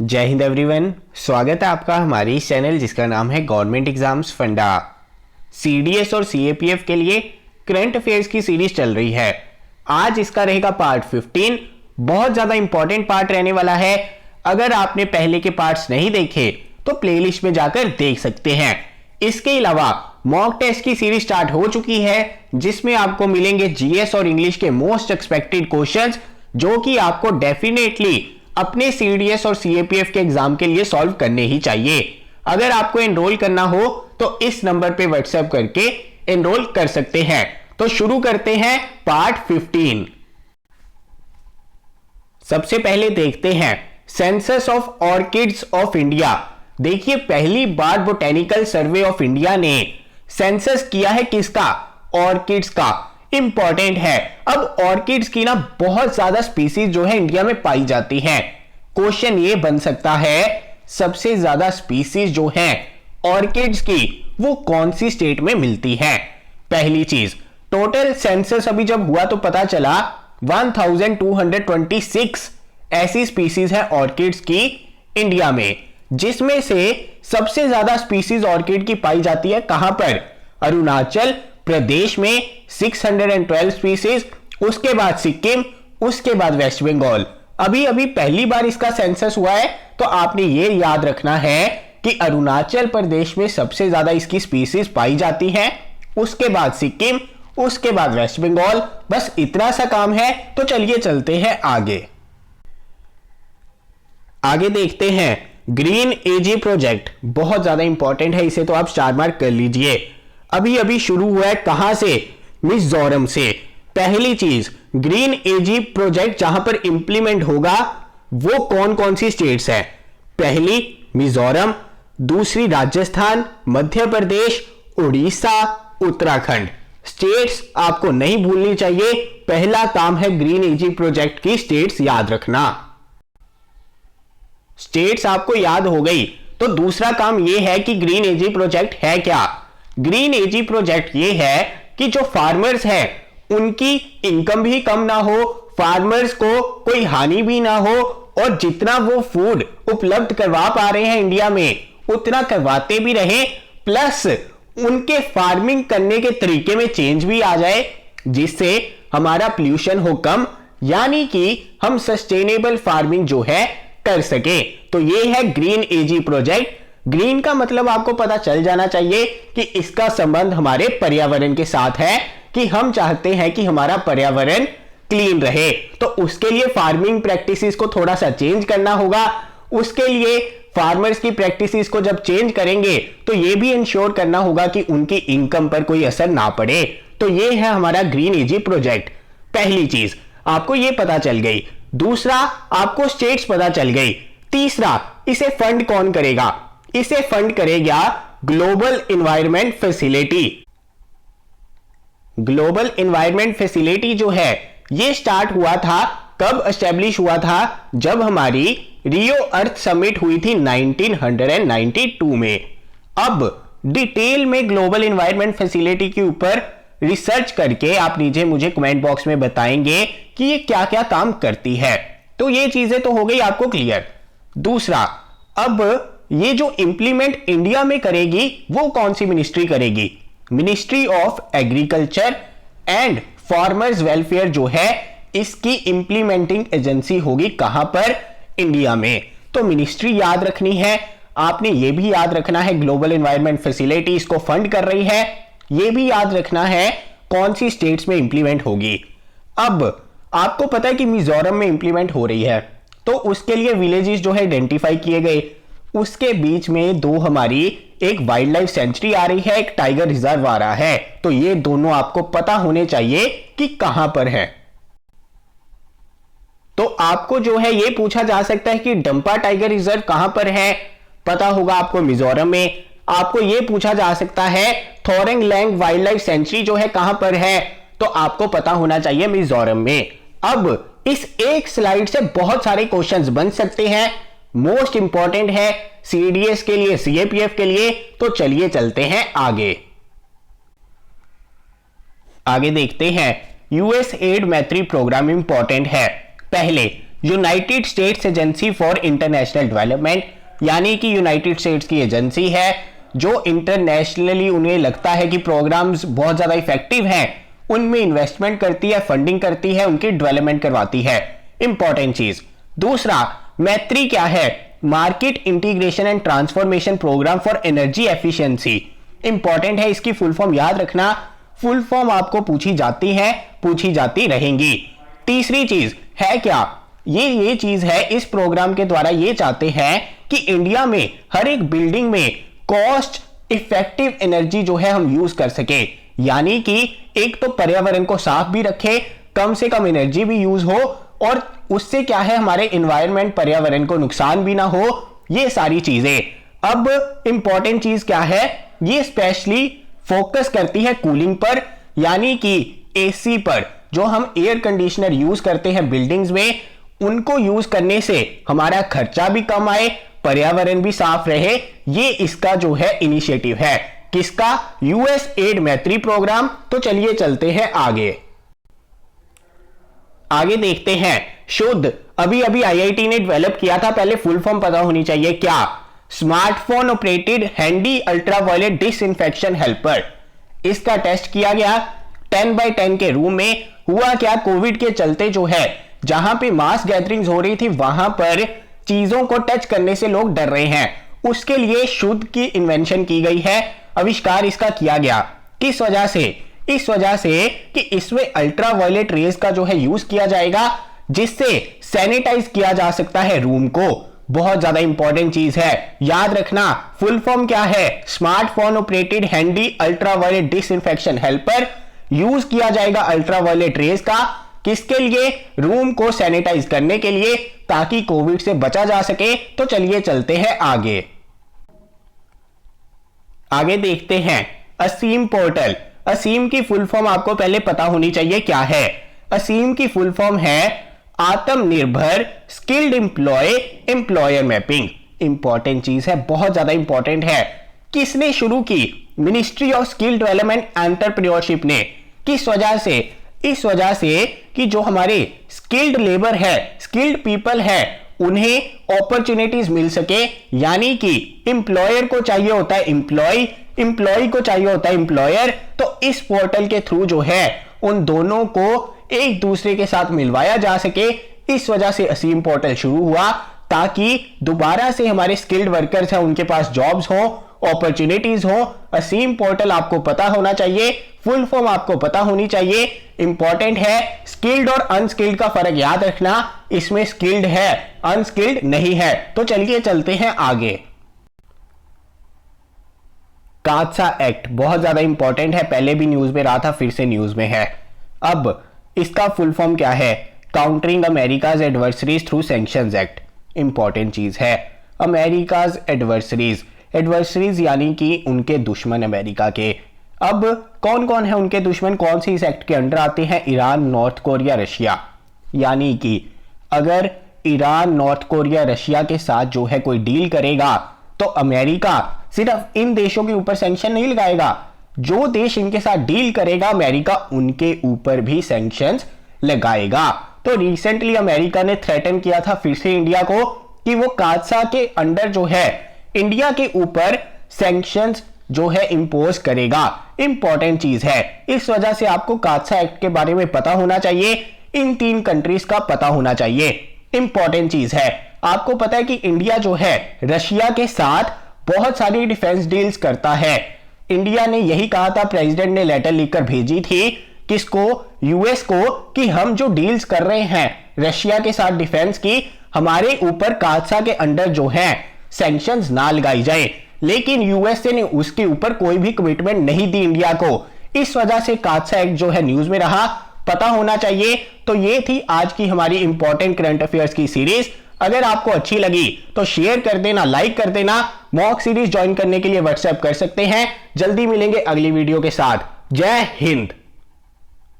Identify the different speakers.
Speaker 1: जय हिंद एवरीवन, स्वागत है आपका हमारी इस चैनल जिसका नाम है गवर्नमेंट एग्जाम्स फंडा। सीडीएस और सीएपीएफ के लिए करंट अफेयर्स की सीरीज चल रही है। आज इसका रहेगा पार्ट 15। बहुत ज्यादा इंपॉर्टेंट पार्ट रहने वाला है। अगर आपने पहले के पार्ट्स नहीं देखे तो प्लेलिस्ट में जाकर देख सकते हैं। इसके अलावा मॉक टेस्ट की सीरीज स्टार्ट हो चुकी है जिसमें आपको मिलेंगे जीएस और इंग्लिश के मोस्ट एक्सपेक्टेड क्वेश्चंस, जो कि आपको डेफिनेटली अपने सीडीएस और सीएपीएफ के एग्जाम के लिए सॉल्व करने ही चाहिए। अगर आपको एनरोल करना हो तो इस नंबर पे व्हाट्सएप करके एनरोल कर सकते हैं। तो शुरू करते हैं पार्ट 15। सबसे पहले देखते हैं census of orchids of India. देखिए, पहली बार बोटेनिकल सर्वे ऑफ इंडिया ने सेंसस किया है किसका? ऑर्किड्स का। इंपॉर्टेंट है। अब ऑर्किड्स की ना बहुत ज्यादा स्पीसीज जो है इंडिया में पाई जाती हैं। क्वेश्चन ये बन सकता है सबसे ज्यादा स्पीसीज जो है ऑर्किड्स की वो कौन सी स्टेट में मिलती है? पहली चीज, टोटल सेंसस अभी जब हुआ तो पता चला 1226 ऐसी स्पीसीज है ऑर्किड्स की इंडिया में, जिसमें से सबसे ज्यादा स्पीसीज ऑर्किड की पाई जाती है कहां पर? अरुणाचल प्रदेश में 612 स्पीसीज, उसके बाद सिक्किम, उसके बाद वेस्ट बंगाल। अभी अभी पहली बार इसका सेंसस हुआ है, तो आपने ये याद रखना है कि अरुणाचल प्रदेश में सबसे ज्यादा इसकी स्पीसीज पाई जाती है, उसके बाद सिक्किम, उसके बाद वेस्ट बंगाल। बस इतना सा काम है। तो चलिए चलते हैं आगे। आगे देखते हैं ग्रीन एजी प्रोजेक्ट। बहुत ज्यादा इंपॉर्टेंट है, इसे तो आप स्टार मार्क कर लीजिए। अभी अभी शुरू हुआ है कहां से? मिजोरम से। पहली चीज, ग्रीन एजी प्रोजेक्ट जहां पर इंप्लीमेंट होगा वो कौन कौन सी स्टेट्स है? पहली मिजोरम, दूसरी राजस्थान, मध्य प्रदेश, उड़ीसा, उत्तराखंड। स्टेट्स आपको नहीं भूलनी चाहिए। पहला काम है ग्रीन एजी प्रोजेक्ट की स्टेट्स याद रखना। स्टेट्स आपको याद हो गई तो दूसरा काम यह है कि ग्रीन एजी प्रोजेक्ट है क्या? ग्रीन एजी प्रोजेक्ट ये है कि जो फार्मर्स हैं उनकी इनकम भी कम ना हो, फार्मर्स को कोई हानि भी ना हो, और जितना वो फूड उपलब्ध करवा पा रहे हैं इंडिया में उतना करवाते भी रहे, प्लस उनके फार्मिंग करने के तरीके में चेंज भी आ जाए जिससे हमारा पोल्यूशन हो कम, यानी कि हम सस्टेनेबल फार्मिंग जो है कर सके। तो ये है ग्रीन एजी प्रोजेक्ट। ग्रीन का मतलब आपको पता चल जाना चाहिए कि इसका संबंध हमारे पर्यावरण के साथ है, कि हम चाहते हैं कि हमारा पर्यावरण क्लीन रहे। तो उसके लिए फार्मिंग प्रैक्टिसेस को थोड़ा सा चेंज करना होगा। उसके लिए फार्मर्स की प्रैक्टिसेस को जब चेंज करेंगे तो यह भी इंश्योर करना होगा कि उनकी इनकम पर कोई असर ना पड़े। तो यह है हमारा ग्रीन एजी प्रोजेक्ट। पहली चीज आपको यह पता चल गई। दूसरा, आपको स्टेट्स पता चल गई। तीसरा, इसे फंड कौन करेगा? इसे फंड करेगा global environment facility. Global environment facility जो है ये स्टार्ट हुआ था, कब एस्टेब्लिश हुआ था? जब हमारी रियो अर्थ समिट हुई थी 1992 में। अब डिटेल में ग्लोबल एनवायरनमेंट फैसिलिटी के ऊपर रिसर्च करके आप नीचे मुझे कमेंट बॉक्स में बताएंगे कि ये क्या क्या काम करती है। तो ये चीजें तो हो गई आपको क्लियर। दूसरा, अब ये जो इंप्लीमेंट इंडिया में करेगी वो कौन सी मिनिस्ट्री करेगी? Ministry of agriculture and farmers welfare जो है इसकी इंप्लीमेंटिंग एजेंसी होगी कहां पर? इंडिया में। तो मिनिस्ट्री याद रखनी है। आपने ये भी याद रखना है ग्लोबल एनवायरनमेंट फैसिलिटी इसको फंड कर रही है। ये भी याद रखना है कौन सी स्टेट्स में इंप्लीमेंट होगी। अब आपको पता है कि मिजोरम में इंप्लीमेंट हो रही है, तो उसके लिए विलेजेस जो है आइडेंटिफाई किए गए। उसके बीच में दो हमारी एक वाइल्ड लाइफ सेंचुरी आ रही है, एक टाइगर रिजर्व आ रहा है। तो ये दोनों आपको पता होने चाहिए कि कहां पर है। तो आपको जो है ये पूछा जा सकता है कि डंपा टाइगर रिजर्व कहां पर है? पता होगा आपको मिजोरम में। आपको ये पूछा जा सकता है थोरेंग लैंग वाइल्ड लाइफ सेंचुरी जो है कहां पर है? तो आपको पता होना चाहिए मिजोरम में। अब इस एक स्लाइड से बहुत सारे क्वेश्चंस बन सकते हैं। मोस्ट इंपॉर्टेंट है सीडीएस के लिए, सीएपीएफ के लिए। तो चलिए चलते हैं आगे। आगे देखते हैं यूएस एड मैत्री प्रोग्राम इंपॉर्टेंट है। पहले United states agency for international development, यानी कि यूनाइटेड स्टेट्स की एजेंसी है जो इंटरनेशनली उन्हें लगता है कि प्रोग्राम्स बहुत ज्यादा इफेक्टिव हैं, उनमें इन्वेस्टमेंट करती है, फंडिंग करती है, उनकी डेवलपमेंट करवाती है। इंपॉर्टेंट चीज। दूसरा, मैत्री क्या है? Market integration and transformation program for energy efficiency. Important है, इसकी फुल फॉर्म याद रखना। फुल फॉर्म आपको पूछी जाती है, पूछी जाती रहेंगी। तीसरी चीज है क्या? ये चीज है, इस प्रोग्राम के द्वारा ये चाहते हैं कि इंडिया में हर एक बिल्डिंग में कॉस्ट इफेक्टिव एनर्जी जो है हम यूज कर सके, यानी कि एक तो पर्यावरण को साफ भी रखे, कम से कम एनर्जी भी यूज हो, और उससे क्या है हमारे एनवायरनमेंट पर्यावरण को नुकसान भी ना हो, ये सारी चीजें। अब इंपॉर्टेंट चीज क्या है? ये स्पेशली फोकस करती है कूलिंग पर, यानी कि एसी पर। जो हम एयर कंडीशनर यूज करते हैं बिल्डिंग्स में, उनको यूज करने से हमारा खर्चा भी कम आए, पर्यावरण भी साफ रहे। ये इसका जो है इनिशिएटिव है। किसका? यूएस एड मैत्री प्रोग्राम। तो चलिए चलते हैं आगे देखते हैं। शुद्ध अभी आईआईटी ने डेवलप किया था, पहले फुल फॉर्म पता होनी चाहिए। क्या? Smartphone operated handy ultraviolet disinfection helper. इसका टेस्ट किया गया 10x10 के रूम में। हुआ क्या? कोविड के चलते जो है, जहां पे मास गैदरिंग्स हो रही थी, वहां पर चीजों को टच करने से लोग डर रहे हैं। उसके लिए शुद्ध की इन्वेंशन की गई है, आविष्कार इसका किया गया। किस वजह से? इस वजह से कि इसमें अल्ट्रावायलेट रेज का जो है यूज किया जाएगा, जिससे सैनिटाइज किया जा सकता है रूम को। बहुत ज्यादा इंपॉर्टेंट चीज है, याद रखना। फुल फॉर्म क्या है? Smartphone operated handy ultraviolet disinfection helper. Use किया जाएगा अल्ट्रावायलेट रेज का, किसके लिए? रूम को सैनिटाइज करने के लिए, ताकि कोविड से बचा जा सके। तो चलिए चलते हैं आगे देखते हैं। असीम पोर्टल। असीम की फुल फॉर्म आपको पहले पता होनी चाहिए क्या है। असीम की फुल फॉर्म है आत्मनिर्भर स्किल्ड एम्प्लॉयर मैपिंग। इंपॉर्टेंट चीज है, बहुत ज्यादा इंपॉर्टेंट है। किसने शुरू की? Ministry of skill development entrepreneurship ने। किस वजह से? इस वजह से कि जो हमारे स्किल्ड लेबर है, स्किल्ड पीपल है, उन्हें अपॉर्चुनिटीज मिल सके, यानी कि एम्प्लॉयर को चाहिए होता है एम्प्लॉय को चाहिए होता है एम्प्लॉयर। तो इस पोर्टल के थ्रू जो है उन दोनों को एक दूसरे के साथ मिलवाया जा सके। इस वजह से असीम पोर्टल शुरू हुआ, ताकि दोबारा से हमारे स्किल्ड वर्कर्स हैं, उनके पास जॉब्स हो, अपॉर्चुनिटीज हो। असीम पोर्टल आपको पता होना चाहिए, फुल फॉर्म आपको पता होनी चाहिए। इंपॉर्टेंट है, स्किल्ड और अनस्किल्ड का फर्क याद रखना। इसमें स्किल्ड है, अनस्किल्ड नहीं है। तो चलिए चलते हैं आगे। कादसा एक्ट बहुत ज्यादा इंपॉर्टेंट है, पहले भी न्यूज में रहा था, फिर से न्यूज में है। अब इसका फुल फॉर्म क्या है? Countering America's adversaries through sanctions act. Important चीज है, अमेरिकाज एडवर्सरीज यानी कि उनके दुश्मन अमेरिका के। अब कौन कौन है उनके दुश्मन? कौन से इस एक्ट के अंडर आते हैं? Iran, north Korea, Russia. यानी कि अगर ईरान, नॉर्थ कोरिया, रशिया के साथ जो है कोई डील करेगा, तो अमेरिका सिर्फ इन देशों के ऊपर सैंक्शन नहीं लगाएगा। जो देश इनके साथ डील करेगा, अमेरिका उनके ऊपर भी सैंक्शंस लगाएगा। तो रिसेंटली अमेरिका ने थ्रेटन किया था फिर से इंडिया को कि वो कादसा के अंडर जो है इंडिया के ऊपर सैंक्शंस जो है इंपोज करेगा। इंपॉर्टेंट चीज है, इस वजह से आपको कादसा एक्ट के बारे में पता होना चाहिए, इन 3 कंट्रीज का पता होना चाहिए। इंपॉर्टेंट चीज है, आपको पता है कि इंडिया जो है रशिया के साथ बहुत सारी डिफेंस डील्स करता है। इंडिया ने यही कहा था, प्रेसिडेंट ने लेटर लिखकर भेजी थी, किसको? यूएस को, कि हम जो डील्स कर रहे हैं रशिया के साथ डिफेंस की, हमारे ऊपर कादसा के अंडर जो है सैंक्शंस ना लगाई जाए। लेकिन यूएसए ने उसके ऊपर कोई भी कमिटमेंट नहीं दी इंडिया को। इस वजह से कादसा एक्ट जो है न्यूज में रहा, पता होना चाहिए। तो ये थी आज की हमारी इंपॉर्टेंट करंट अफेयर्स की सीरीज। अगर आपको अच्छी लगी तो शेयर कर देना, लाइक कर देना। मॉक सीरीज ज्वाइन करने के लिए व्हाट्सएप कर सकते हैं। जल्दी मिलेंगे अगली वीडियो के साथ। जय हिंद।